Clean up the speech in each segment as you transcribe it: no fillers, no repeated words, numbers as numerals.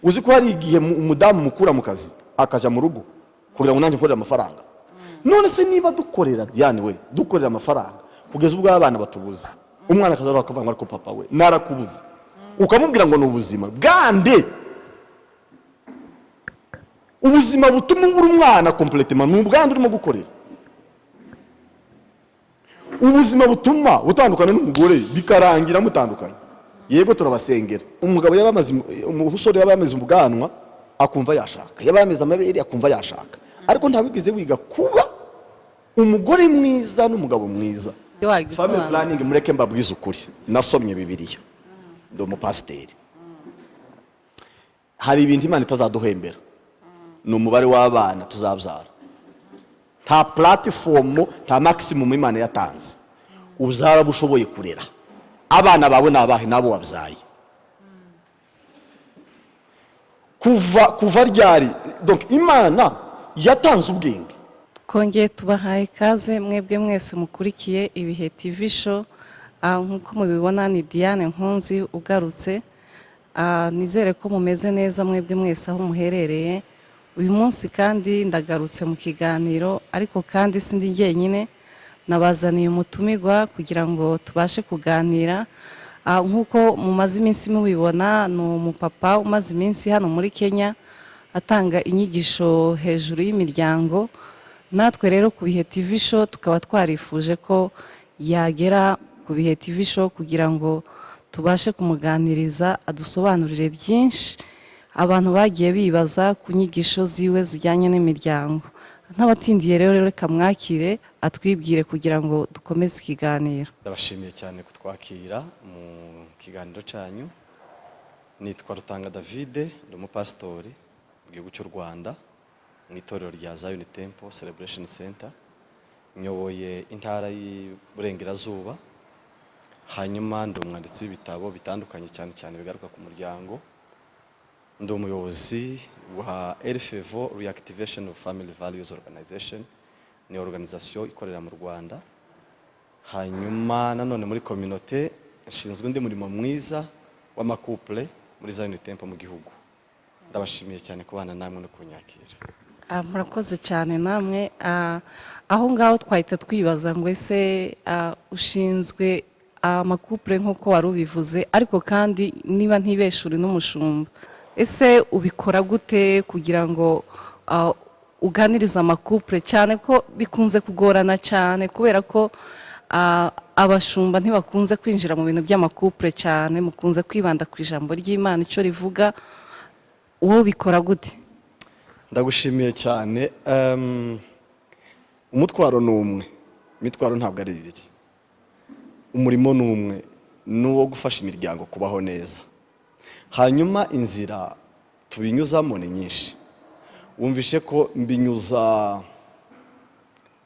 uzi ko hari igihe umudamu mukura mu kazi akaja mu rugo kugira ngo nanjye nkorera amafaranga. None se niba dukorera Diane we dukorera amafaranga kugeza ubwo abana batubuze, umwana akaza akavuga ngo ariko papa we narakubuze, ukamubwira ngo n'ubuzima bwande, ubuzima butuma uri umwana completement n'ubwande urimo gukorera, ubuzima butuma utandukana n'umugore bikarangira mutandukanye. Yego turabasengera, umugabo yabamaze umusore yabamaze ubwanwa akumva yashaka, yabamaze amabere akumva yashaka, ariko ntabigeze wiga kuba umugore mwiza n'umugabo mwiza. Family planning mureke mbabwiza ukuri, nasomye Bibiliya ndo mu pasiteri. Hari ibintu Imana itazaduhembera, ni umubare w'abana tuzabyara. Nta platform, nta maximum Imana yatanze uzara bushoboye kurera abana bawe nabahe nabo wabyaye. Kuva ryari donc Imana yatanze ubwenge. Kongeye tubahaye kaze mwebwe mwese mukurikiye Ibihe TV show. Nkuko mubibona ni Diane Nkunzi ugarutse. Nizere ko mumeze neza mwebwe mwese aho muherereye. Uyu munsi kandi ndagarutse mu kiganiro, ariko kandi sindi njyenyine, nabazaniye umutumirwa kugira ngo tubashe kuganira. Nkuko mumaze iminsi mubibona, ni umupapa umaze iminsi hano muri Kenya atanga inyigisho hejuru y'imiryango. Natwe rero ku Bihe TV show tukaba twarifuje ko yagera ku Bihe TV show kugira ngo tubashe kumuganiriza, adusobanurire byinshi abantu bagiye bibaza ku nyigisho ziwe zijyanye n'imiryango. Ntabatindiye rero reka mwakire atwibwire kugira ngo dukomeze ikiganiro. Ndabashimiye cyane kutwakira mu kiganiro cyanyu. Nitwa Rutanga David, ndi umupasitori mu gihugu cy'u Rwanda mu itorero rya Zion Temple Celebration Center. Nyoboye intara y'Iburengerazuba, hanyuma ndi umwanditsi w'ibitabo bitandukanye cyane cyane bigaruka ku muryango. Ndi umuyobozi wa RFVO Reactivation of Family Values Organization, ni organization ikorera mu Rwanda. Hanyuma nanone muri communauté nshinzwe undi murimo mwiza w'amakouple muri Zion Temple mu gihugu. Ndabashimiye cyane kubana namwe no kunyakira. Murakoze cyane namwe. Aho ngaho twahita twibaza ngo ese ushinzwe amakouple nk'uko wari ubivuze, ariko kandi niba ntibeshuri n'umushumba, ese ubikora gute kugira ngo uganirize amakouple, cyane ko bikunze kugorana cyane kubera ko abashumba ntibakunze kwinjira mu bintu by'amakouple cyane, mukunze kwibanda ku ijambo ry'Imana icyo rivuga. Wowe ubikora gute? Ndagushimiye cyane. Umutwaro ni umwe, imitwaro ntabwo ari ibiri. Umurimo ni umwe, ni uwo gufasha imiryango kubaho neza. Hanyuma inzira tubinyuzamo ni nyinshi. Wumvishe ko mbinyuza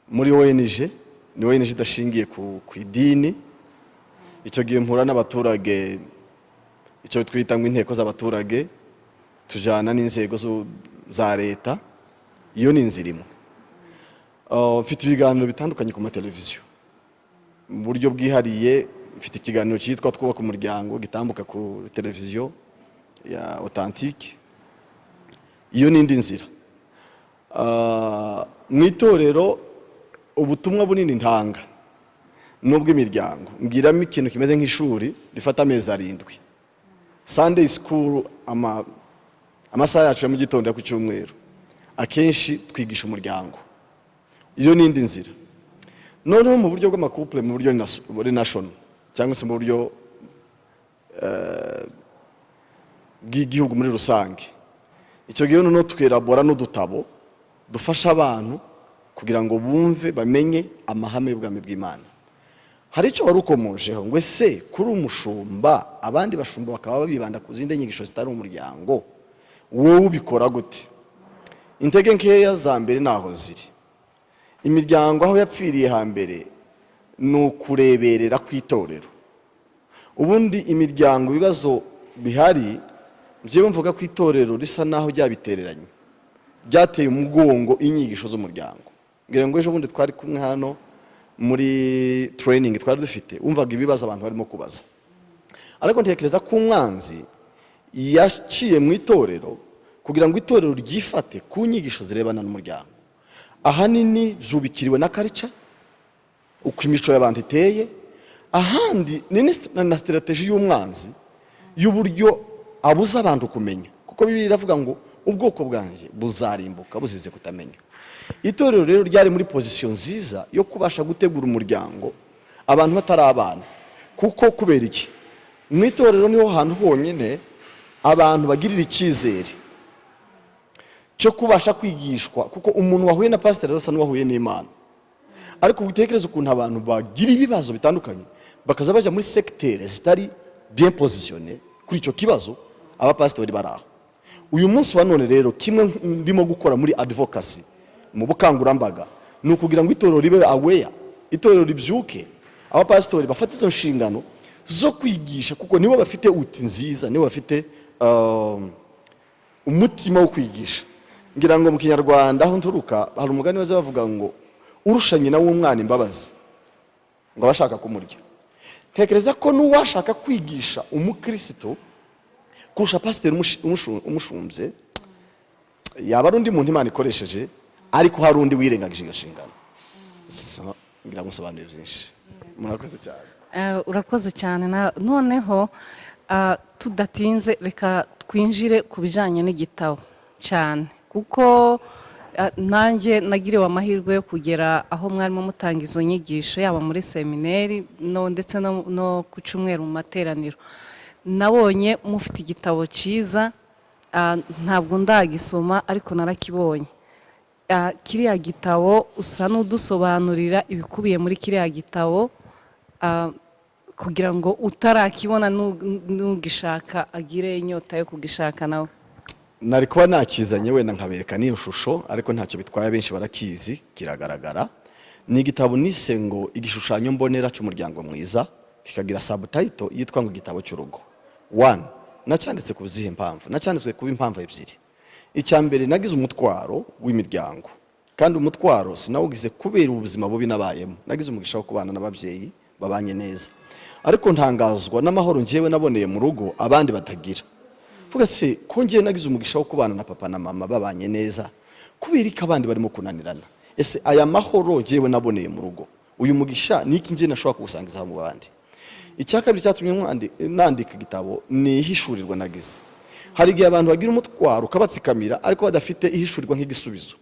muri ONG, ni ONG idashingiye ku idini. Icyo gihe mpura n'abaturage, icyo twita ngo inteko z'abaturage, tujana n'inzego za leta. Iyo ni inzira imwe. Mfite ibiganiro bitandukanye ku mateleviziyo mu buryo bwihariye. Mfite ikiganiro cyitwa Twubaka Umuryango gitambuka ku televiziyo ya Authentique. Iyo ni indi nzira. Mu itorero ubutumwa bunini ntanga nubwo imiryango ngiramo ikintu kimeze nk'ishuri rifata amezi 7. Sunday school, amasaha yacu ya mu gitondo ku cyumweru akenshi twigisha umuryango. Iyo ni indi nzira. Noneho mu buryo bw'amakouple, mu buryo national cyangwa se mu buryo bw'igihugu muri rusange, icyo gihe noneho tukerabora n'udutabo dufasha abantu kugira ngo bumve bamenye amahame y'ubwami bw'Imana. Hari icyo wari ukomojeho ngo ese kuri umushumba abandi bashumba bakaba babibanda ku zindi nyigisho zitari umuryango, wowe ubikora gute? Intege nkeya za mbere naho ziri. Imiryango aho yapfiriye hambere ni ukureberera ku itorero. Ubundi imiryango ibibazo bihari, njyewe mvuga ku itorero risa naho ryabitereranye, ryateye umugongo inyigisho z'umuryango. Ngira ngo ejo bundi twari kumwe hano muri training twari dufite, umvaga ibibazo abantu barimo kubaza. Ariko ntekereza ko umwanzi yaciye mu itorero kugira ngo itorero ryifate ku nyigisho zirebana n'umuryango. Ahanini zubikiriwe na culture, uko imico y'abantu iteye, ahandi ni na strategy y'umwanzi y'uburyo abuza abantu kumenya, kuko Bibiliya iravuga ngo ubwoko bwanjye buzarimbuka buzize kutamenya. Itorero rero ryari muri position nziza yo kubasha gutegura umuryango abantu batari abana, kuko kubera iki, mu itorero niho hantu honyine abantu bagirira icyizere cyo kubasha kwigishwa, kuko umuntu wahuye na pastor asa n'uwahuye n'Imana. Ariko ubitekereza ukuntu abantu bagira ibibazo bitandukanye bakaza baje muri secteur zitari bien positionné kuri icyo kibazo, abapastori baraho. Uyu munsi wa none rero kimwe ndimo gukora muri advocacy mu bukangurambaga ni ukugira ngo itorero ribe aware, itorero ribyuke, abapastori bafite izo nshingano zo kwigisha, kuko nibo bafite uti nziza, nibo bafite umutima wo kwigisha. Ngira ngo mu Kinyarwanda aho nturuka hari umugani baza bavuga ngo urusha nyina w'umwana imbabazi ngo abashaka kumurya. Ntekereza ko n'uwashaka kwigisha umukristo kurusha pasiteri umushumbye yaba ari undi muntu Imana ikoresheje, ariko hari undi wirengagije iyo nshingano. Ngira ngo nsobanure byinshi. Murakoze cyane. Urakoze cyane. Noneho tudatinze reka twinjire ku bijyanye n'igitabo cyane, kuko nanjye nagiriwe amahirwe yo kugera aho mwarimo mutanga izo nyigisho, yaba muri seminari ndetse no ku cyumweru mu materaniro. Nabonye mufite igitabo cyiza, ntabwo ndagisoma ariko narakibonye. Kiriya gitabo usa n'udusobanurira ibikubiye muri kiriya gitabo, kugira ngo utarakibona n'ugishaka agire inyota yo kugishaka nawe. Nari kuba nakizanye wenda nkabereka n'iyo shusho, ariko ntacyo bitwaye, benshi barakizi, kiragaragara. Ni igitabo nise ngo igishushanyo mbonera cy'umuryango mwiza, kikagira subtitle yitwa ngo igitabo cy'urugo. 1 nacyanditse ku zihe mpamvu? Nacyanditse ku impamvu ebyiri. Icya mbere, nagize umutwaro w'imiryango, kandi umutwaro sinawugize kubera ubuzima bubi nabayemo. Nagize umugisha wo kubana n'ababyeyi babanye neza, ariko ntangazwa n'amahoro ngiyewe naboneye mu rugo abandi batagira. Vuga se ko ngiye nagize umugisha wo kubana na papa na mama babanye neza, kubera ko abandi barimo kunanirana? Ese aya mahoro ngiyewe naboneye mu rugo, uyu mugisha niki ngiye nashobora kugusangiza mu bandi? Icya kabiri cyatumye nandika igitabo ni ihishurirwa nagize. Hari igihe abantu bagira umutwaro ukabatsikamira ariko badafite ihishurirwa nk'igisubizo.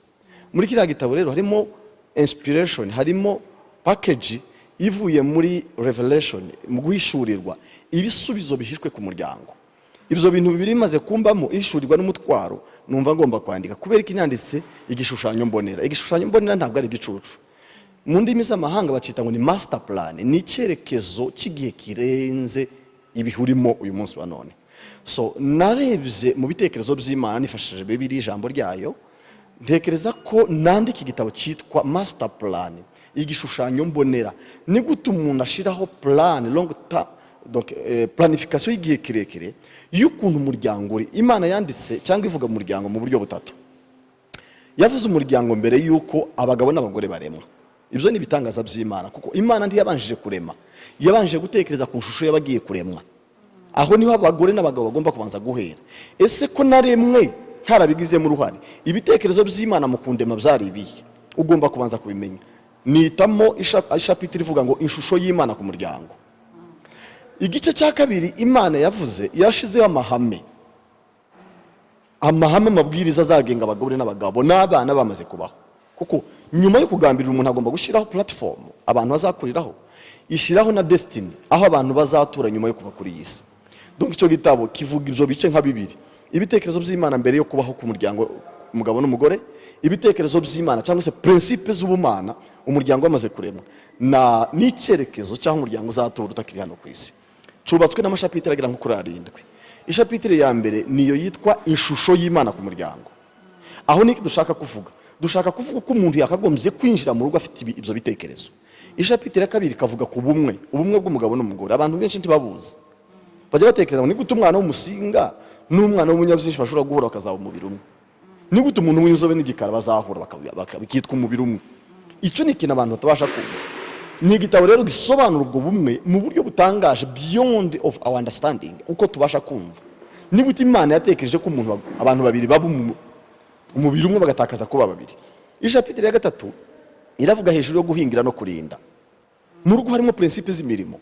Muri kiriya gitabo rero harimo inspiration, harimo package ivuye muri revelation, mu guhishurirwa ibisubizo bihishwe ku muryango. Ibyo bintu bibiri maze kumbamo ihishurirwa n'umutwaro, numva ngomba kwandika kubera ko inyanditse igishushanyo mbonera. Igishushanyo mbonera ntabwo ari igicucu. Mu ndimi z'amahanga bacita ngo ni master plan, ni icyerekezo cy'igihe kirenze ibihurimo uyu munsi wa none. So narebye mu bitekerezo by'Imana nifashishije Bibiliya ijambo ryayo, ntekereza ko nandika igitabo cyitwa master plan, igishushanyo mbonera. Ni gute umuntu ashiraho plan long term, donc planification y'igihe kirekire y'ukuntu umuryango uri. Imana yanditse cyangwa ivuga mu muryango mu buryo butatu. Yavuze umuryango mbere y'uko abagabo n'abagore baremwa. Ibyo ni bitangaza by'Imana, kuko Imana ntiyabanjije kurema, yabanjije gutekereza ku shusho yabagiye kuremwa. Aho niho abagore n'abagabo bagomba kubanza guhera. Ese ko naremwe ntarabigizemo uruhare, ibitekerezo by'Imana mu kundema byari ibihe? Ugomba kubanza kubimenya. Nitamo ishapitire ivuga ngo ishusho y'Imana ku muryango. Igice cya kabiri, Imana yavuze yashizeho amahame, amabwiriza azagenga abagore n'abagabo n'abana bamaze kubaho. Kuko nyuma yo kugambirira umuntu agomba gushyiraho platform abantu bazakuriraho, ishyiraho na destiny aho abantu bazatura nyuma yo kuva kuri iyi si. Donc icyo gitabo kivuga ibyo bice nka bibiri: ibitekerezo by'Imana mbere yo kubaho ku muryango, umugabo n'umugore; ibitekerezo by'Imana cyangwa se principe z'ubumana umuryango wamaze kuremwa, na n'icyerekezo cyangwa umuryango uzatura utakiri hano ku isi. Cyubatswe n'amashapitire agira nko kuri 7. Ishapitire ya mbere niyo yitwa ishusho y'Imana ku muryango. Aho niki dushaka kuvuga? Dushaka kuvuga ko umuntu yakagombye kwinjira mu rugo afite ibyo bitekerezo. Ishapitire ya kabiri kavuga ku ubumwe bw'umugabo n'umugore. Abantu benshi ntibabuzi, bajya batekereza ngo ni gute umwana w'umusinga n'umwana w'umunyabyinshi bashobora guhura bakazaba umubiri umwe. Ni gute umuntu w'inzobe n'igikara bazahura bakitwa umubiri umwe. Icyo ni ikintu abantu batabasha kumva. Ni igitabo rero gisobanura ubwo bumwe mu buryo butangaje, beyond of our understanding, uko tubasha kumva. niba Imana yatekereje ko abantu babiri baba umubiri umwe bagatakaza kuba babiri. Ishapitire ya gatatu iravuga hejuru yo guhingira no kurinda. Mu rugo harimo principe z'imirimo.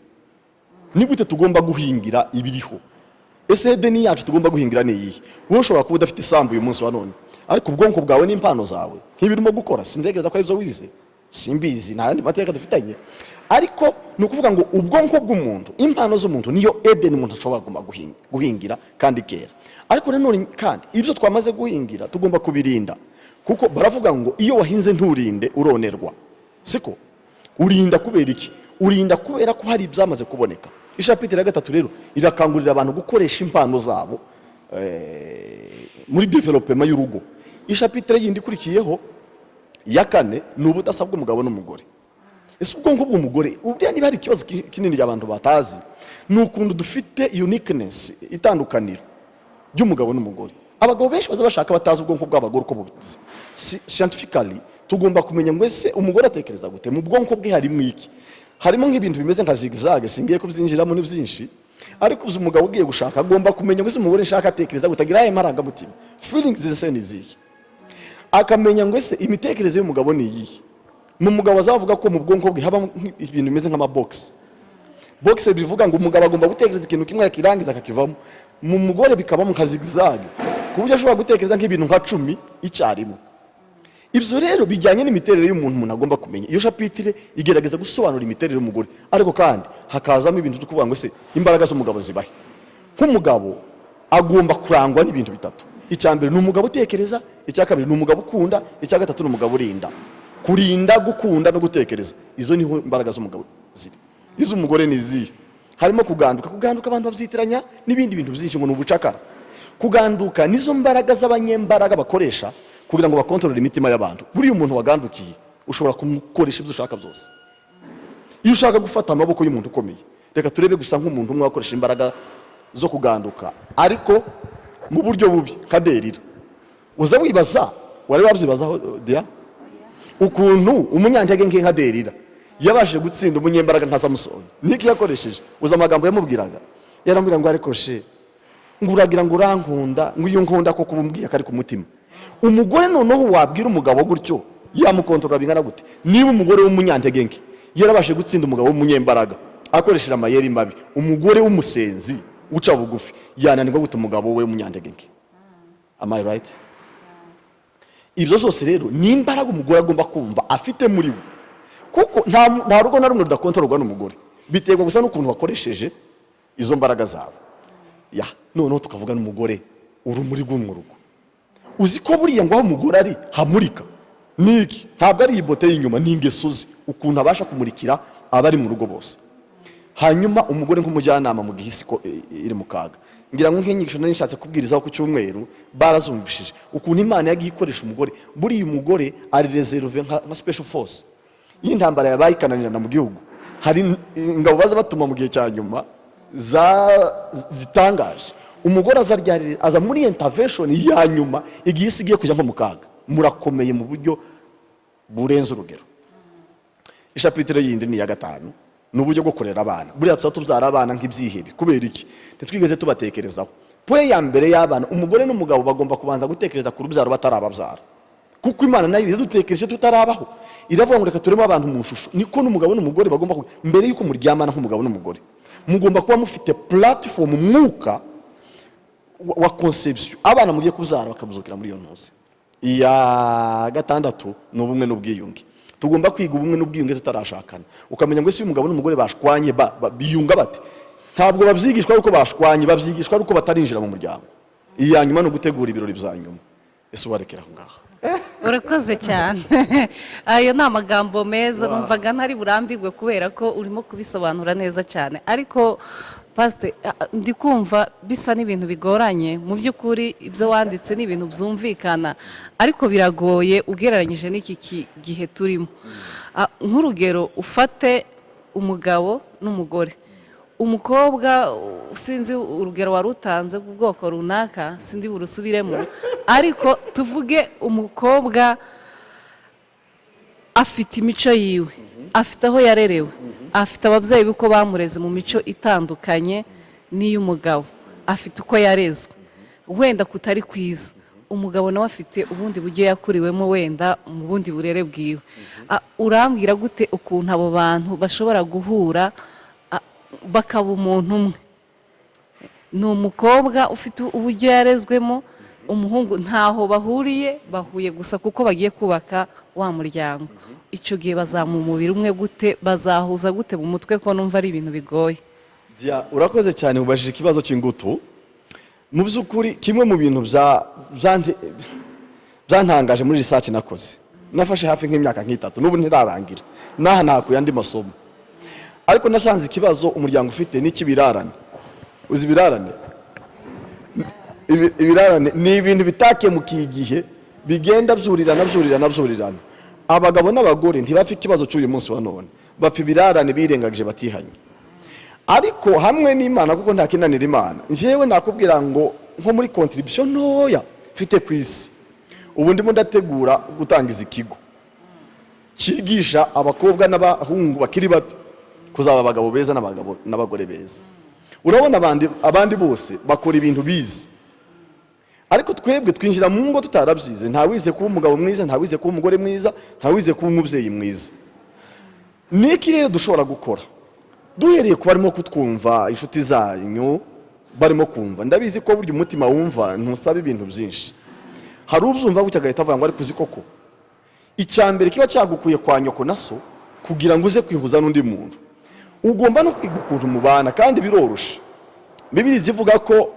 Ni gute tugomba guhingira ibiriho? Ese Edeni yacu tugomba guhingira ni iyi? Wowe ushobora kuba udafite isambu uyu munsi wa none, ariko ubwonko bwawe n'impano zawe nk'ibirimo gukora sindegereza ko ari byo wize, simbizi nta yandi mateka dufitanye, ariko ni ukuvuga ngo ubwonko bw'umuntu, impano z'umuntu niyo Edeni umuntu ashobora guhingira kandi kera. Ariko nanone kandi ibyo twamaze guhingira tugomba kubirinda, kuko baravuga ngo iyo wahinze nturinde uronerwa. Siko urinda kubera iki? Urinda kubera ko hari ibyamaze kuboneka. Ishapitire ya gatatu rero irakangurira abantu gukoresha impano zabo muri development y'urugo. Ishapitire yindi ikurikiyeho ya kane ni ubudasa bw'umugabo n'umugore. Ese ubwonko bw'umugore ubwo niba hari ikibazo kinini abantu batazi, ni ukuntu dufite uniqueness, itandukaniro ry'umugabo n'umugore. Abagabo benshi baza bashaka batazi ubwonko bw'abagore uko bubizi. Scientifically tugomba kumenya ngo ese umugore atekereza gute, mu bwonko bwe harimo iki. Harimo nk'ibintu bimeze nka zigzag, singiye kubyinjiramo ni byinshi, ariko uzi umugabo ugiye gushaka agomba kumenya ngo ese umugore nshaka atekereza gute, agira amarangamutima, feelings zise nizihe, akamenya ngo ese imitekerereze y'umugabo ni iyihe. Mu mugabo azavuga ko mu bwonko bwe haba ibintu bimeze nk'amabox. Box bivuga ngo umugabo agomba gutekereza ikintu kimwe yakirangiza akakivamo. Mu mugore bikaba mu kazigzag, ku buryo ashobora gutekereza nk'ibintu nka 10 icyarimwe. Ibyo rero bijyanye n'imiterere y'umuntu agomba kumenya. Iyo shapitire igerageza gusobanura imiterere y'umugore, ariko kandi hakazamo ibintu byo kuvuga ngo se imbaraga z'umugabo zibahe. Nk'umugabo agomba kurangwa n'ibintu bitatu. Icya mbere ni umugabo utekereza, icya kabiri ni umugabo ukunda, icya gatatu ni umugabo urinda. Kurinda, gukunda no gutekereza, izo niho imbaraga z'umugabo ziri. Izo umugore ni izihe? Harimo kuganduka abantu babyitiranya n'ibindi bintu byinshi ngo n'ubucakara. Kuganduka nizo mbaraga z'abanyembaraga bakoresha kugira ngo bakontorore imitima y'abantu. Buri umuntu wagandukiye ushobora kumukoresha ibyo ushaka byose. Iyo ushaka gufata amaboko y'umuntu ukomeye, reka turebe gusa nk'umuntu umwe wakoresha imbaraga zo kuganduka, ariko mu buryo bubi kaderira. Uza wibaza, wari wabyibazaho dia ukuntu umunyantege nke nkaderira yabashije gutsinda umunyembaraga nka Samusoni. Niki yakoresheje? Uza amagambo yamubwiraga, yarambwira ngo ariko she nguragira ngo urankunda, ngo iyo nkunda ko kubumbwiye kari ku mutima. Umugore noneho wabwira umugabo gutyo yamukontorora bingana gute? Niba umugore w'umunyantege nke yarabashije gutsinda umugabo w'umunyembaraga akoresheje amayeri mabi, umugore w'umusenzi uca bugufi yananirwa gute umugabo we w'umunyantege nke? Am I right? Ibyo zose rero ni imbaraga umugore agomba kumva afite muri we, kuko nta rugo na rumwe rudakontororwa n'umugore, biterwa gusa n'ukuntu wakoresheje izo mbaraga zawe. Ya noneho tukavuga n'umugore urumuri rw'mu rugo. Uzi ko buriya ngo aho umugore ari hamurika niki? Ntabwo ari ibote y'inyuma, n'ingeso ze, ukuntu abasha kumurikira abari mu rugo bose. Hanyuma umugore nk'umujyanama mu gihisi ko iri mu kaga. Ngira ngo nk'inyigisho nari nshatse kubwirizaho ku cyumweru barazumvishije ukuntu Imana yagiye ikoresha umugore. Buriya umugore ari reserve nka special force y'intambara yabaye ikananirana mu gihugu. Hari ingabo baza batuma mu gihe cya nyuma zitangaje. Umugore aza muri intervention ya nyuma igihe isigiye kujya nko mu kaga. Murakomeye mu buryo burenze urugero. Ishapitire yindi ni ya gatanu, n'uburyo bwo kurera abana. Buriya tubyara abana nk'ibyihebe. Kubera iki? Ntitwigeze tubatekerezaho. Poe ya mbere y'abana, umugore n'umugabo bagomba kubanza gutekereza ku rubyaro batarababyara, kuko Imana nayo yadutekereje tutarabaho. Iravuga ngo reka turemo abantu mu shusho. Niko n'umugabo n'umugore bagomba mbere yuko muryamana nk'umugabo n'umugore, mugomba kuba mufite platform mwuka wa conception. Abana mugiye kubyara bakabuzukira muri iyo ntuze. Iya gatandatu n'ubumwe n'ubwiyunge. Tugomba kwiga ubumwe n'ubwiyunge tutarashakana. Ukamenya ngo ese umugabo n'umugore bashwanye biyunga bate? Ntabwo babyigishwa uko bashwanye, babyigishwa uko batarinjira mu muryango. Iya nyuma no gutegura ibirori byanyuma. Ese warekera aho ngaho. Urakoze cyane. Ayo ni amagambo meza, numvaga ntari burambirwe kubera ko urimo kubisobanura neza cyane. Ariko Pastor, ndi kumva bisa n'ibintu bigoranye. Mu by'ukuri ibyo wanditse ni ibintu byumvikana, ariko biragoye ugereranyije n'iki gihe turimo. Nk'urugero ufate umugabo n'umugore. Umukobwa sinzi urugero warutanze ubwoko runaka, sindi burusubiremo, ariko tuvuge umukobwa afite imico yiwe, afite aho yarerewe, afite ababyeyi uko bamureze mu mico itandukanye n'iy'umugabo, afite uko yarezwe. wenda kutari kwiza, umugabo nawe afite ubundi buryo yakuriwemo wenda mu bundi burere bwiwe. Urambwira gute ukuntu abo bantu bashobora guhura bakaba umuntu umwe? Ni umukobwa ufite uburyo yarezwemo, umuhungu ntaho bahuriye, bahuye gusa kuko bagiye kubaka wa muryango. Icyo gihe bazamu umubiri umwe gute, bazahuza gute mu mutwe ko numva ari ibintu bigoye? Urakoze cyane, ubajije ikibazo cy'ingutu. Mu by'ukuri kimwe mu bintu byantangaje muri research nakoze, nafashe hafi nk'imyaka nk'itatu n'ubu ntirarangira, naha nakuye andi masomo, ariko nasanze ikibazo umuryango ufite n'ikibirarane. Uzi ibirarane? Ibirarane ni ibintu bitakemukiye igihe bigenda byurirana. Abagabo n'abagore ntibafite ikibazo cy'uyu munsi wa none, bapfa ibirarane birengagije batihanye. Ariko hamwe n'Imana, kuko nta kinanira Imana, njyewe nakubwira ngo nko muri contribution ntoya mfite ku isi, ubu ndimo ndategura gutangiza ikigo cyigisha abakobwa n'abahungu bakiri bato kuzaba abagabo beza n'abagore beza. Urabona abandi bose bakora ibintu bizi, ariko twebwe twinjira mu ngo tutarabyize. Ntawize kuba umugabo mwiza, ntawize kuba umugore mwiza, ntawize kuba umubyeyi mwiza. Niki rero dushobora gukora? Duhereye ku barimo kutwumva, inshuti zanyu barimo kumva, ndabizi ko burya umutima wumva ntusaba ibintu byinshi. Hari ubyumva gutya agahita avuga ngo ari kuzi koko. Icyambere kiba cyagukuye kwa nyoko na so kugira ngo uze kwihuza n'undi muntu, ugomba no kwiga ukuntu mubana, kandi biroroshe. Bibiliya ivuga ko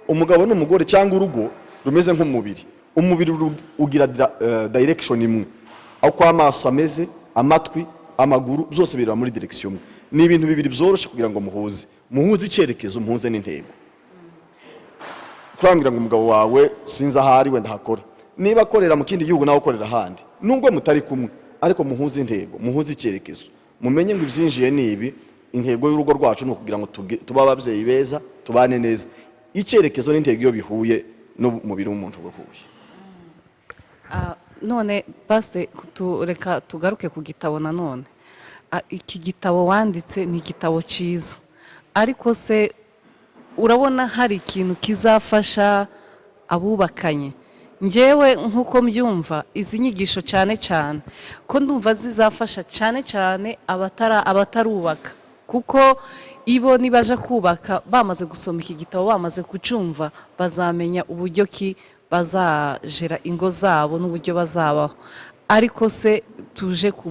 umugabo n'umugore cyangwa urugo rumeze nk'umubiri. Umubiri ugira direction imwe, aho kwa amaso ameze, amatwi, amaguru byose biraba muri direction imwe. Ni ibintu bibiri byoroshye kugira ngo muhuze icyerekezo, muhuze n'intego. Kurambira ngo umugabo wawe sinza ahari wenda hakora, niba akorera mu kindi gihugu nawe ukorera ahandi, nubwo mutari kumwe, ariko muhuze intego, muhuze icyerekezo, mumenye ngo ibyinjiye ni ibi. Intego y'urugo rwacu ni ukugira ngo tuba ababyeyi beza, tubane neza. Icyerekezo n'intego iyo bihuye n'umubiri w'umuntu uhuye. None base reka tugaruke ku gitabo nanone. Iki gitabo wanditse ni igitabo cyiza, ariko se urabona hari ikintu kizafasha abubakanye? Njyewe nk'uko mbyumva izi nyigisho cyane ko ndumva zizafasha cyane abatarubaka, kuko ibo nibaje kubaka bamaze gusoma iki gitabo, bamaze kucyumva, bazamenya uburyo ki bazajera ingo zabo n'uburyo bazabaho. Ariko se tuje ku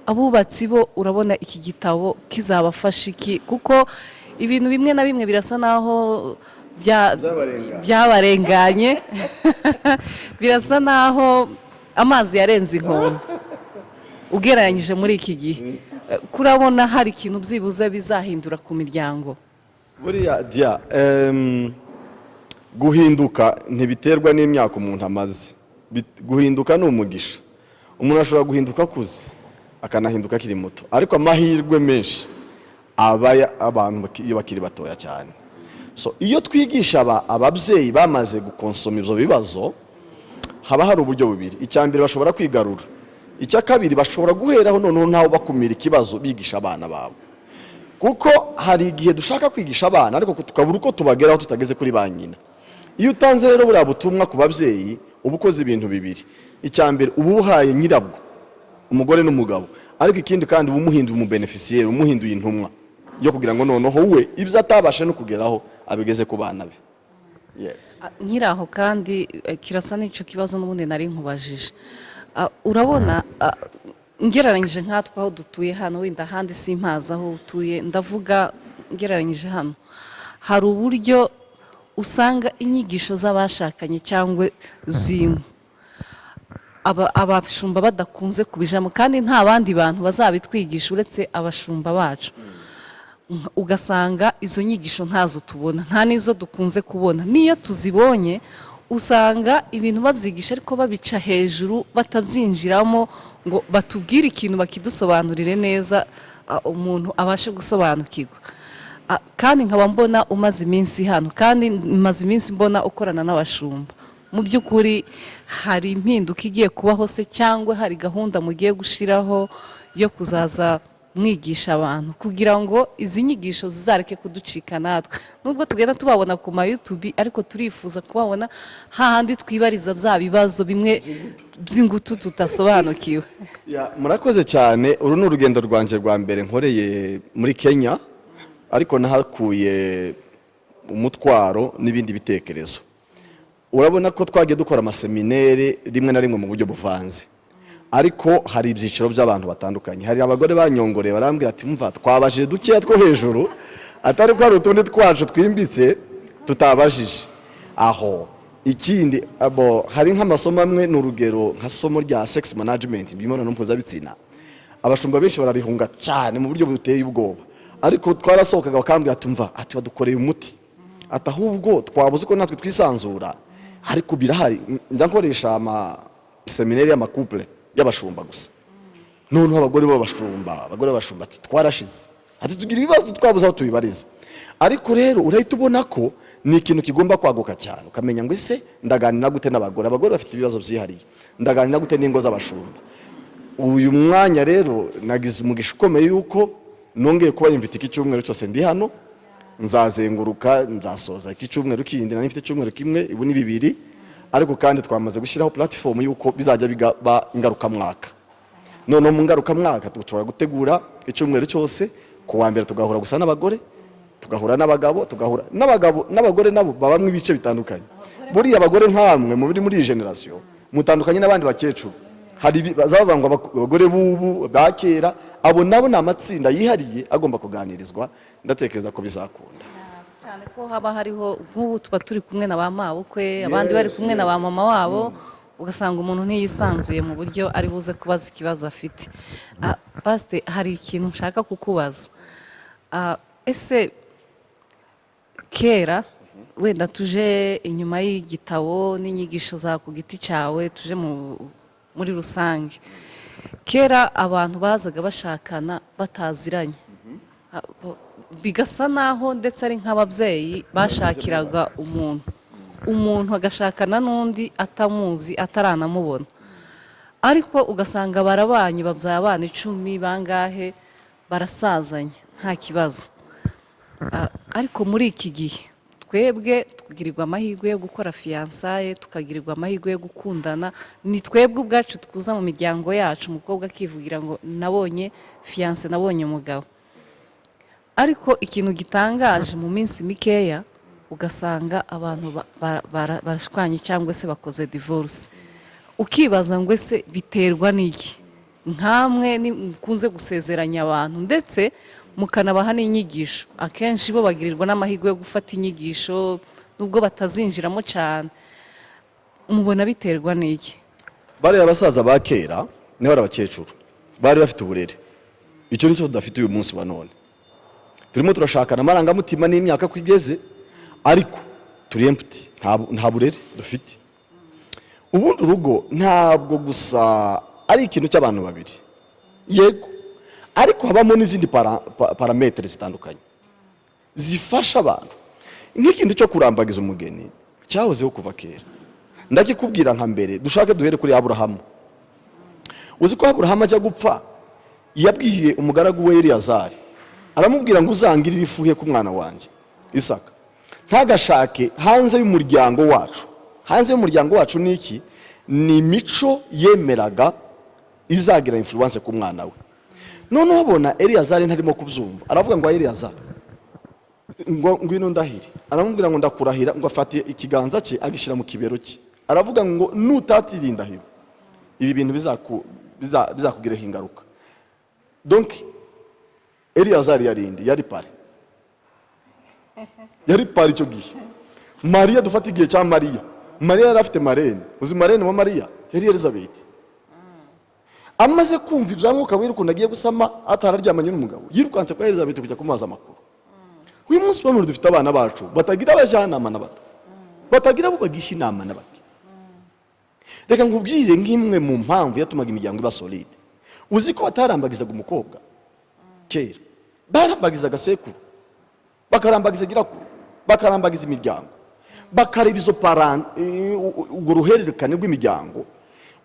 abubatsi bo, urabona iki gitabo kizabafasha iki? Kuko ibintu bimwe na bimwe birasa naho byabarenganye birasa naho amazi yarenze inkombe ugereranyije muri iki gihe. Kurabona hari ikintu byibuze bizahindura ku miryango? Buriya guhinduka ntibiterwa n'imyaka umuntu amaze. Guhinduka ni umugisha. Umuntu ashobora guhinduka akuze akanahinduka akiri muto, ariko amahirwe menshi aba abantu iyo bakiri batoya cyane. So iyo twigisha ababyeyi bamaze gukonsoma ibyo bibazo, haba hari uburyo bubiri. Icyambere bashobora kwigarura, icya kabiri bashobora guheraho noneho ntaho bakumira ikibazo bigisha abana babo. Kuko hari igihe dushaka kwigisha abana ariko tukabura uko tubageraho tutageze kuri ba nyina. Iyo utanze rero buriya butumwa ku babyeyi, uba ukoze ibintu bibiri. Icyambere uba uhaye nyirabwo, umugore n'umugabo, ariko ikindi kandi uba umuhinduye umubeneficiaire, umuhinduye intumwa yo kugira ngo noneho we ibyo atabashe no kugeraho abigeze ku bana be. Yes. Nkiraho kandi kirasa n'icyo kibazo n'ubundi nari nkubajije. Urabona ngereranyije nkatwe aho dutuye hano, wenda ahandi simpaza aho utuye, ndavuga ngereranyije hano, hari uburyo usanga inyigisho z'abashakanye cyangwa zimwe abashumba badakunze kubijamo, kandi nta bandi bantu bazabitwigisha uretse abashumba bacu. Ugasanga izo nyigisho ntazo tubona, nta n'izo dukunze kubona. Niyo tuzibonye usanga ibintu babyigisha ariko babica hejuru, batabyinjiramo ngo batubwire ikintu bakidusobanurire neza, umuntu abashe gusobanukirwa. Kandi nkaba mbona umaze iminsi hano, kandi maze iminsi mbona ukorana n'abashumba. Mu by'ukuri hari impinduka igiye kubaho se, cyangwa hari gahunda mugiye gushiraho yo kuzaza mwigisha abantu kugira ngo izi nyigisho zizareke kuducika natwe, nubwo tugenda tubabona ku ma YouTube ariko turifuza kubabona hahandi twibariza bya bibazo bimwe by'ingutu tutasobanukiwe. Murakoze cyane. Uru ni urugendo rwanje rwa mbere nkoreye muri Kenya, ariko nahakuye umutwaro n'ibindi bitekerezo. Urabona ko twagiye dukora amaseminere rimwe na rimwe mu buryo buvanze, ariko hari ibyiciro by'abantu batandukanye. Hari abagore banyongoreye barambwira ati mva twabajije dukeya two hejuru, atari ko hari utundi twacu twimbitse tutabajije. Aho ikindi hari nk'amasomo amwe n'urugero nka somo rya sex management, imibonano mpuzabitsina, abashumba benshi bararihunga cyane mu buryo buteye ubwoba, ariko twarasohokaga bakambwira ati mva ati badukoreye umuti, atahubwo twabuze ko natwe twisanzura, ariko birahari. Ndankoresha seminari y'amakouple y'abashumba gusa, noneho abagore b'abashumba ati twarashize, ati tugira ibibazo twabuze aho tubibariza. Ariko rero urahita ubona ko ni ikintu kigomba kwaguka cyane, ukamenya ngo ese ndaganira gute n'abagore, abagore bafite ibibazo byihariye, ndaganira gute n'ingo z'abashumba. Uyu mwanya rero nagize umugisha ukomeye yuko nongeye kuba yimvita iki cyumweru cyose ndi hano, nzazenguruka nzasoza iki cyumweru kindi, nari mfite cyumweru kimwe, ubu ni 2, ariko kandi twamaze gushyiraho platform yuko bizajya bigaba ingaruka mwaka. None mu ngaruka mwaka tushobora gutegura icyumweru cyose, ku wa mbere tugahura gusa n'abagore, tugahura n'abagabo, tugahura n'abagore nabo babamwe ibice bitandukanye. Buriya abagore nkamwe muri iyi generation mutandukanye n'abandi bakecuru. Hari bazavanga abagore bubu bakera, abo nabo n'amatsinda yihariye agomba kuganirizwa. Ndatekereza ko bizakunda cyane ko haba hariho nk'ubu tuba turi kumwe na ba mabukwe, abandi bari kumwe na ba mama wabo, ugasanga umuntu ntiyisanzuye mu buryo ari buze kubaza ikibazo afite. Pastor, hari ikintu nshaka kukubaza. Ese kera wenda tuje inyuma y'igitabo n'inyigisho za ku giti cyawe, tuje muri rusange, kera abantu bazaga bashakana bataziranye, bigasa naho ndetse ari nk'ababyeyi bashakiraga umuntu agashakana n'undi atamuzi ataranamubona, ariko ugasanga barabanye babyaye abana 10 bangahe, barasazanye nta kibazo. Ariko muri iki gihe twebwe tugirirwa amahirwe yo gukora fiançailles, tukagirirwa amahirwe yo gukundana, ni twebwe ubwacu twuza mu miryango yacu, umukobwa akivugira ngo nabonye fiancé, nabonye umugabo. Ariko ikintu gitangaje mu minsi mikeya ugasanga abantu barashwanye cyangwa se bakoze divorce, ukibaza ngo ese biterwa n'iki? Nkamwe nikunze gusezeranya abantu ndetse mukanabaha n'inyigisho, akenshi bo bagirirwa n'amahirwe yo gufata inyigisho nubwo batazinjiramo cyane, mubona biterwa n'iki? Bari abasaza ba kera n'abari abakecuru bari bafite uburere, icyo nicyo tudafite uyu munsi wa none. Turimo turashakana amarangamutima n'imyaka kwigeze, ariko turi empty, nta burere dufite. Ubundi urugo ntabwo gusa ari ikintu cy'abantu babiri, yego, ariko habamo n'izindi parametre zitandukanye zifasha abantu. Nk'ikintu cyo kurambagiza umugeni cyahozeho kuva kera. Ndakikubwira nka mbere, dushake duhere kuri Aburahamu. Uzi ko Aburahamu ajya gupfa yabwiye umugaragu we Eliyazari, aramubwira ngo uzangirire ifuhe ku mwana wanjye Isaka, ntagashake hanze y'umuryango wacu. Hanze y'umuryango wacu niki? Ni imico yemeraga izagira influence ku mwana we. None ubona Eliyazari ntarimo kubyumva, aravuga ngo Eliyazari ngwino ndahire, aramubwira ngo ndakurahira, ngo afatiye ikiganza cye agishyira mu kibero cye, aravuga ngo nutatirinda hiro ibi bintu bizakugireho ingaruka. Donc Eliyazari yari pare icyo gihe. Mariya, dufata igihe cya Mariya yari afite marene. Uzi marene wa Mariya yari Elizabeth. Amaze kumva ibyamwuka wirukuntu agiye gusama atararyamanye n'umugabo, yirukanse kwa Elizabeth kujya kumubaza amakuru. Uyu munsi bamwe dufite abana bacu batagira abajyanama na bato, batagira abo bagisha inama na bake. Reka nkubwire nk'imwe mu mpamvu yatumaga imiryango iba solide. Uzi ko batarambagizaga umukobwa kera, barambagizaga sekuru, bakarambagiza girakuru, bakarambagiza imiryango, bakareba izo urwo ruhererekane rw'imiryango,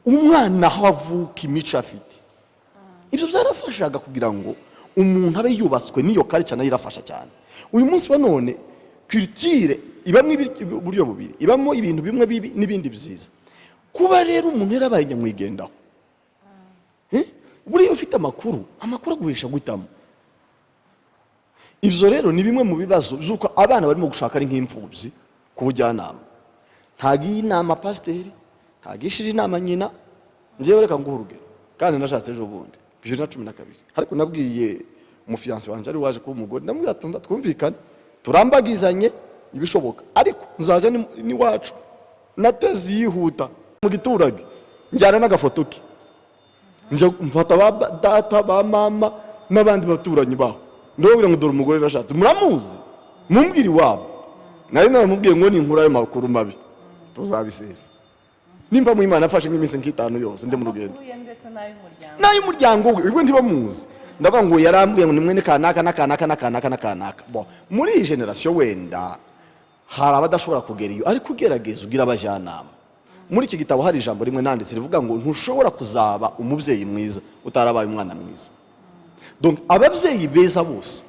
umwana aho avuka imico afite. Ibyo byarafashaga kugira ngo umuntu abe yubatswe n'iyo culture nayo irafasha cyane. Uyu munsi wa none culture ibamo uburyo bubiri, ibamo ibintu bimwe bibi n'ibindi byiza. Kuba rero umuntu yarabaye nyamwigendaho, buriya ufite amakuru aguhesha guhitamo. Ibyo rero ni bimwe mu bibazo by'uko abana barimo gushaka ari nk'imfubyi ku bujyanama. Ntagiye inama pasiteri, ntagishije inama nyina. Njyewe reka nguhe urugero, kandi nashatse ejo bundi 2012, ariko nabwiye umufiyanse wanjye ari waje kuba umugore, ndamubwira twumvikane turambagizanye ibishoboka, ariko nzaje ni wacu nateze yihuta mu giturage njyana n'agafoto ke, nje mfata ba data ba mama n'abandi baturanyi baho, ndababwira ngo dore umugore nashatse, muramuzi mumbwira iwabo. Nari naramubwiye ngo ni inkuru ayo makuru mabi tuzabisesa nimba mu Imana afashe nk'iminsi nk'itanu yose ndi mu rugendo n'ay'umuryango we, ubwo ntibamuzi. Ndavuga ngo yarambwiye ngo ni mwene kanaka n'akanaka. Bon, muri iyi generation wenda hari abadashobora kugera iyo, ariko ugerageza ugira abajyanama. Muri iki gitabo hari ijambo rimwe nanditse rivuga ngo ntushobora kuzaba umubyeyi mwiza utarabaye umwana mwiza. Donc ababyeyi beza bose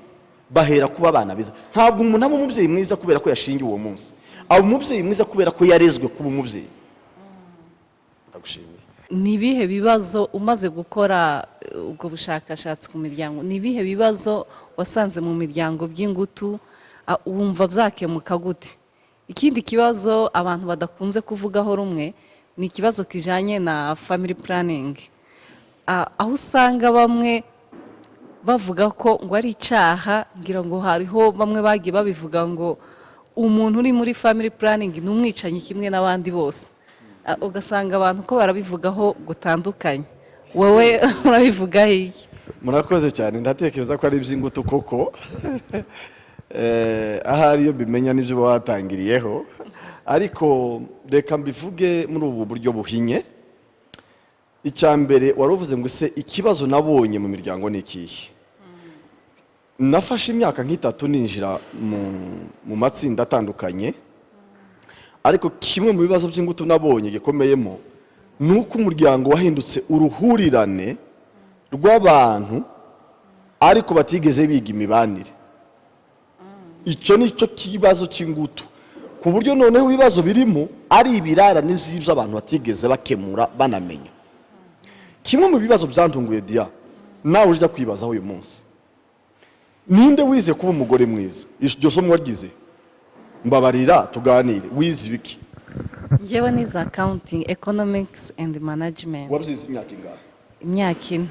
bahera kuba abana beza. Ntabwo umuntu aba umubyeyi mwiza kubera ko yashingiwe uwo munsi, aba umubyeyi mwiza kubera ko yarezwe kuba umubyeyi. Ndagushimiye. Ni ibihe bibazo umaze gukora ubwo bushakashatsi ku miryango, ni ibihe bibazo wasanze mu miryango by'ingutu wumva byakemuka gute? Ikindi kibazo abantu badakunze kuvugaho rumwe ni ikibazo kijanye na family planning, aho usanga bamwe bavuga ko ngo ari icyaha, ngira ngo hariho bamwe bagiye babivuga ngo umuntu uri muri family planning ni umwicanyi kimwe n'abandi bose. Ugasanga abantu ko barabivugaho gutandukanye. Wowe urabivuga iki? Murakoze cyane, ndatekereza ko ari iby'ingutu koko. Ahari yo bimenya n'ibyo watangiriyeho, ariko reka mbivuge muri ubu buryo buhinye. Icyambere waruvuze ngo se ikibazo nabonye mu miryango ni ikihe? Nafashe imyaka nk'itatu ninjira mu matsinda atandukanye, ariko kimwe mu bibazo by'ingutu nabonye gikomeyemo nuko umuryango wahindutse uruhurirane rw'abantu ariko batigeze biga imibanire. Icyo ni cyo kibazo cy'ingutu, ku buryo noneho ibibazo birimo ari ibirarane by'ibyo abantu batigeze bakemura banamenya. Kimwe mu bibazo byantunguye Dia, nawe ujya kwibazaho uyu munsi, ninde wize kuba umugore mwiza? Iryo somo wagize? Mbabarira tuganire, wize ibiki? Njyewe nize accounting, economics and management. Wabyize imyaka ingahe? Imyaka 4.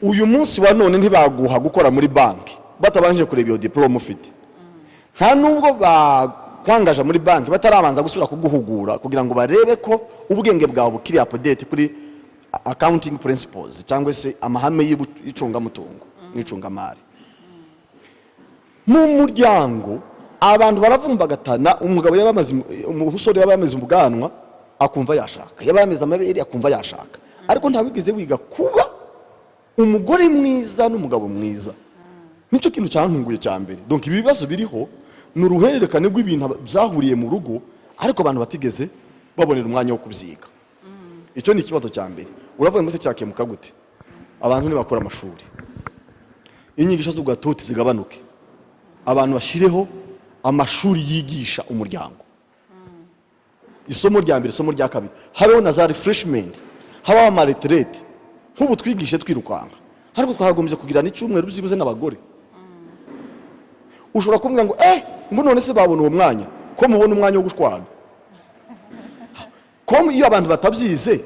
Uyu munsi wa none ntibaguha gukora muri banki batabanje kureba iyo diploma ufite. Nta nubwo bakwangaje muri banki batarabanza gusubira kuguhugura kugira ngo barebe ko ubwenge bwawe bukiri update kuri accounting principles cyangwa se amahame y'icungamutungo n'icungamari. Mu muryango abantu baravumbagatana, umugabo umusore yabamaze umuganwa akumva yashaka, yabamaze amabere akumva yashaka, ariko ntabigeze wiga kuba umugore mwiza n'umugabo mwiza. Nicyo kintu cyantunguye cya mbere. Donc ibi bibazo biriho ni uruhererekane rw'ibintu byahuriye mu rugo ariko abantu batigeze babonera umwanya wo kubyiga. Icyo ni ikibazo cya mbere. Uravuga ngo se cyakemuka gute? Abantu ntibakora amashuri, inyigisho z'ugatuti zigabanuke, abantu bashireho amashuri yigisha umuryango. Isomo rya mbere, isomo rya kabiri, habeho na za refreshment, habaho amaretrete. Nk'ubu twigishe twirukanka, ariko twagombye kugira n'icyumweru byibuze n'abagore. Ushobora kumubwira ngo ngo none se babona uwo mwanya, ko mubona umwanya wo gushwana? Ko iyo abantu batabyize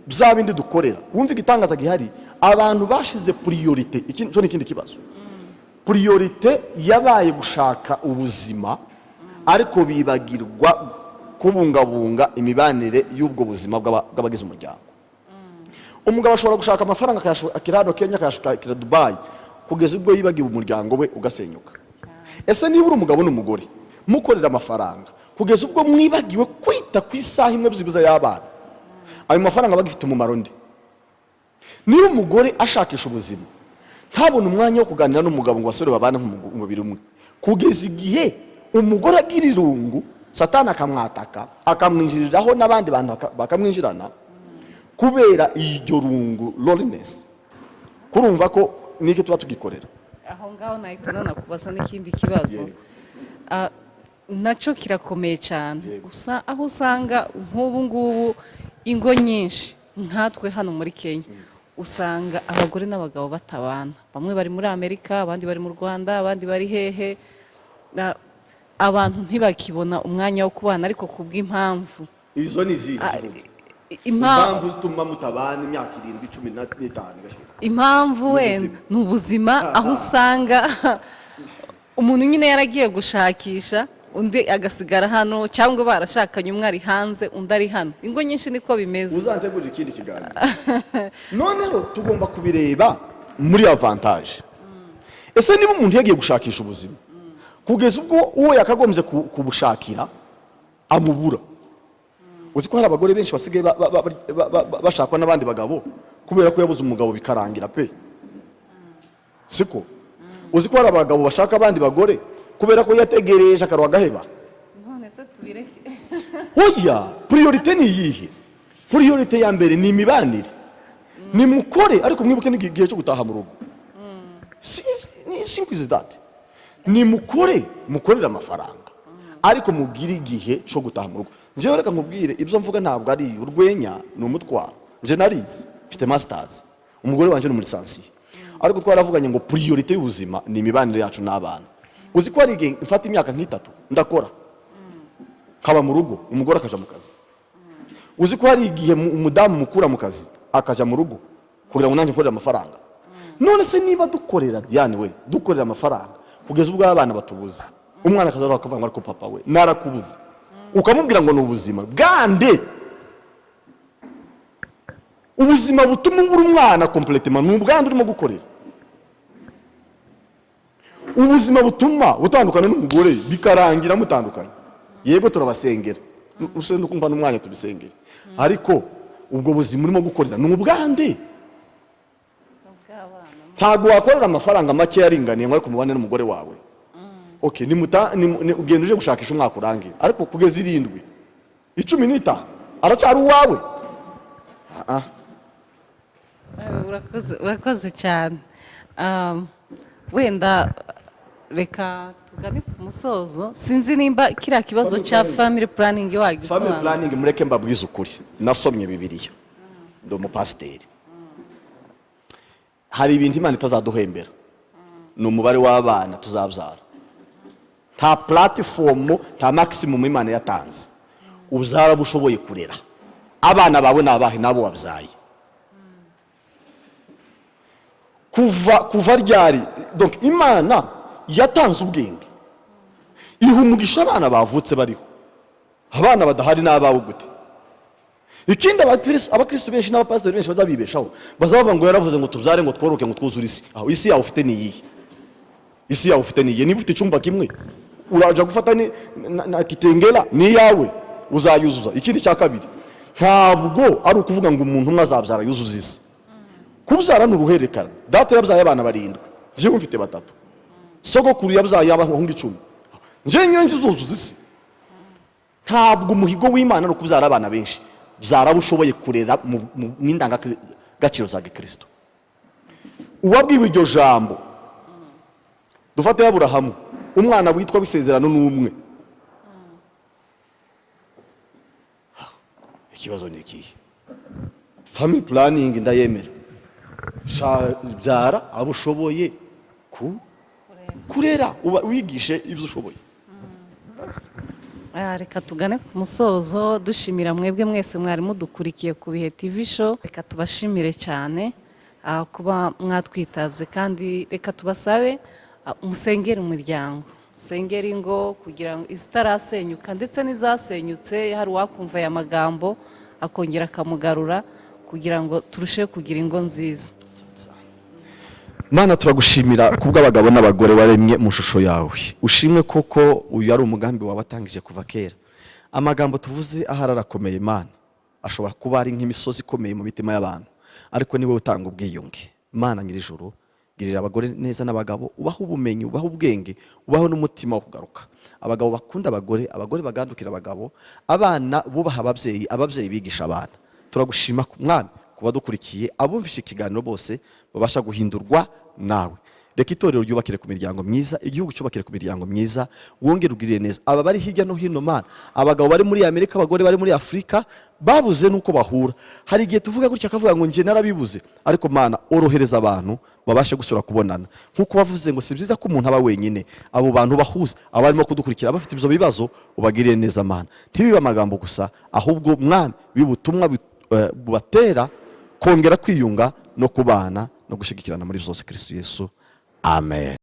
bya bindi dukorera, wumva igitangaza gihari, abantu bashize priorite. Icyo ni ikindi kibazo. Priorite yabaye gushaka ubuzima, ariko bibagirwa kubungabunga imibanire y'ubwo buzima bw'abagize umuryango. Umugabo ashobora gushaka amafaranga akayashakira hano Kenya, akayashakira Dubai, kugeza ubwo yibagiwe umuryango we ugasenyuka. Ese niba uri umugabo n'umugore mukorera amafaranga kugeza ubwo mwibagiwe kwita ku isaha imwe byibuze y'abana, ayo mafaranga bagifite umumaro nde? Niba umugore ashakisha ubuzima ntabona umwanya wo kuganira n'umugabo ngo basore babane nk'umubiri umwe, kugeza igihe umugore agira irungu, Satani akamwataka akamwinjiriraho n'abandi bantu bakamwinjirana kubera iryo rungu, loneliness. Kurumva ko niki tuba tugikorera. aho ngaho nahita nanakubaza n'ikindi kibazo nacyo kirakomeye cyane aho usanga nk'ubu ngubu ingo nyinshi nkatwe hano muri Kenya usanga abagore n'abagabo batabana, bamwe bari muri Amerika, abandi bari mu Rwanda, abandi bari hehe, abantu ntibakibona umwanya wo kubana ariko kubw'impamvu izo ni zizi impamvu zituma mutabana imyaka 7-15 impamvu wenda ni ubuzima, aho usanga umuntu nyine yaragiye gushakisha undi agasigara hano, cyangwa barashakanye umwe ari hanze undi ari hano. Ingo nyinshi niko bimeze. Uzantegurira ikindi kiganiro. Noneho tugomba kubireba muri avantage. Ese niba umuntu yagiye gushakisha ubuzima kugeza ubwo uwo yakagombye kubushakira amubura, uzi ko hari abagore benshi basigaye bashakwa n'abandi bagabo kubera ko yabuze umugabo bikarangira pe, siko? Uzi ko hari abagabo bashaka abandi bagore kubera ko yategereje akarwa gaheba. None se tubireke. Oya, priorite ni yihe? Priorite ya mbere ni imibanire. Ni mukore ariko mwibuke n'igihe cyo gutaha mu rugo. Simple is that. Ni mukorera amafaranga ariko mubwire igihe cyo gutaha mu rugo. Njewe reka nkubwire ibyo mvuga ntabwo ari urwenya, ni umutwaro. Nje narize mfite masters, umugore wanje ni muri lisansiye, ariko twaravuganye ngo priorite y'ubuzima ni imibanire yacu n'abana. Uzi ko ari igihe mfata imyaka nk'itatu ndakora kaba mu rugo, umugore akaja mu kazi. Uzi ko hari igihe umudamu mukura mu kazi akaja mu rugo kugira ngo nanjye nkorera amafaranga. None se niba dukorera Diane we dukorera amafaranga kugeza ubwo abana batubuza, umwana akazaruka akavanga ariko papa we narakubuza, ukamubwira ngo n'ubuzima bwande, ubuzima butuma ubura umwana completement n'ubwande urimo gukorera, ubuzima butuma utandukana n'umugore bikarangira mutandukanye. Yego turabasengera usende kumva n'umwanya tubisengera, ariko ubwo buzima urimo gukorera n'ubwande. Ntabwo wakorera amafaranga make yaringaniye ngo ariko mubane n'umugore wawe. Okay, ugenda uje gushakisha umwaka urangira, ariko kugeza 7 15 aracyari uwawe. Urakoze cyane. Wenda reka tugane ku musozo. Sinzi nimba kiriya kibazo cya family planning wagisobanura. Family planning mureke mbabwiza ukuri, nasomye Bibiliya, ndo umupasiteri. Hari ibintu Imana itazaduhembera, ni umubare w'abana tuzabyara. Nta platform, nta maximum Imana yatanze uzara bushoboye kurera abana bawe nabahe nabo wabyaye. Kuva ryari donc Imana yatanze ubwenge iha umugisha abana bavutse bariho, abana badahari n'abawe gute? Ikindi abakristo benshi n'abapasiteri benshi bazabibeshaho, bazavuga ngo yaravuze ngo tubyare ngo tworoke ngo twuzure isi. Aho isi yawe ufite ni iyihe? Isi yawe ufite ni iyihe? Niba ufite icyumba kimwe uraja gufata na kitengela ni yawe uzayuzuza. Ikindi cya kabiri, ntabwo ari ukuvuga ngo umuntu umwe azabyara yuzuza isi. Kubyara ni uruhererekane. Data yabyaye abana 7, jewe mfite 3. Sogokuru yabyaye abahungu 10, nje nyine nzuzuza isi. Ntabwo umuhigo w'Imana no kubyara abana benshi, byara bushoboye kurera n'indanga gaciro za Gikristo. Uwabwiwe iryo jambo, dufate Aburahamu, umwana witwa bisezerano n'umwe. Ikibazo ni iki? Family planning ndayemera, byara abushoboye kurera, wigishe ibyo ushoboye. Reka tugane ku musozo dushimira mwebwe mwese mwari mudukurikiye ku Bihe TV show. Reka tubashimire cyane kuba mwatwitabye, kandi reka tubasabe musengere umuryango, musengere ingo kugira ngo izitarasenyuka ndetse n'izasenyutse hari uwakumva aya magambo akongera akamugarura kugira ngo turusheho kugira ingo nziza. Mana turagushimira kubw'abagabo n'abagore waremye mu shusho yawe. Ushimwe koko uyu ari umugambi wabatangije kuva kera. Amagambo tuvuze ahararakomeye Mana, ashobora kuba ari nk'imisozi ikomeye mu mitima y'abantu, ariko niwe utanga ubwiyunge. Mana Nyirijuru, girira abagore neza n'abagabo, ubaho ubumenyi, ubaho ubwenge, ubaho n'umutima wo kugaruka. Abagabo bakunda abagore, abagore bagandukira abagabo, abana bubaha ababyeyi, ababyeyi bigisha abana. Turagushima Mwami ku badukurikiye abumvishe ikiganiro bose babasha guhindurwa nawe. Reka itorero ryubakire ku miryango myiza, igihugu cyubakire ku miryango myiza, wongere ugirire neza aba bari hirya no hino mana, abagabo bari muri Amerika, abagore bari muri Afurika babuze nuko bahura. Hari igihe tuvuga gutya akavuga ngo nje narabibuze, ariko mana orohereza abantu babashe gusura kubonana. Nkuko bavuze ngo si byiza ko umuntu aba wenyine, abo bantu bahuza abarimo kudukurikira bafite ibyo bibazo ubagirire neza mana. Ntibibe amagambo gusa, ahubwo mwami bibutumwa bubatera kongera kwiyunga no kubana no gushigikirana muri byose Kristo Yesu. Amen.